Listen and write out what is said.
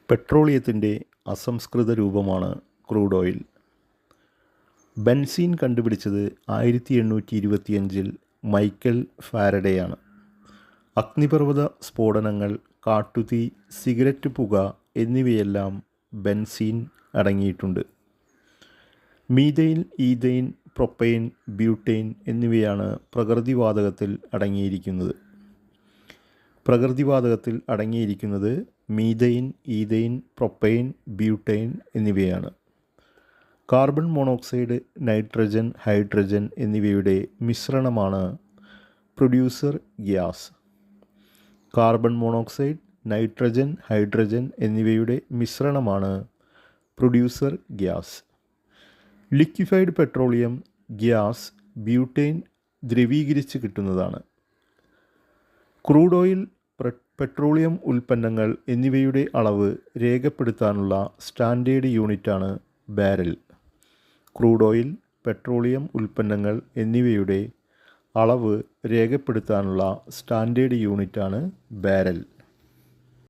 പെട്രോളിയത്തിൻ്റെ അസംസ്കൃത രൂപമാണ് crude oil. Benzene കണ്ടുപിടിച്ചത് 1825 മൈക്കൽ ഫാരഡെയാണ്. അഗ്നിപർവ്വത സ്ഫോടനങ്ങൾ, കാട്ടുതീ, സിഗരറ്റ് പുക എന്നിവയെല്ലാം ബെൻസീൻ അടങ്ങിയിട്ടുണ്ട്. മീഥെയ്ൻ, ഈഥെയ്ൻ, പ്രൊപ്പെയ്ൻ, ബ്യൂട്ടെയ്ൻ എന്നിവയാണ് പ്രകൃതിവാതകത്തിൽ അടങ്ങിയിരിക്കുന്നത്. മീഥെയ്ൻ, ഈഥെയ്ൻ, പ്രൊപ്പെയ്ൻ, ബ്യൂട്ടെയ്ൻ എന്നിവയാണ്. കാർബൺ മോണോക്സൈഡ്, നൈട്രജൻ, ഹൈഡ്രജൻ എന്നിവയുടെ മിശ്രണമാണ് producer gas. Carbon monoxide, nitrogen, hydrogen എന്നിവയുടെ മിശ്രണമാണ് producer gas. Liquefied petroleum, gas, butane ദ്രവീകരിച്ച് കിട്ടുന്നതാണ്. ക്രൂഡ് ഓയിൽ, പെട്രോളിയം ഉൽപ്പന്നങ്ങൾ എന്നിവയുടെ അളവ് രേഖപ്പെടുത്താനുള്ള സ്റ്റാൻഡേർഡ് യൂണിറ്റാണ് ബാരൽ. ക്രൂഡ് ഓയിൽ, പെട്രോളിയം ഉൽപ്പന്നങ്ങൾ എന്നിവയുടെ അളവ് രേഖപ്പെടുത്താനുള്ള സ്റ്റാൻഡേർഡ് യൂണിറ്റാണ് ബാരൽ.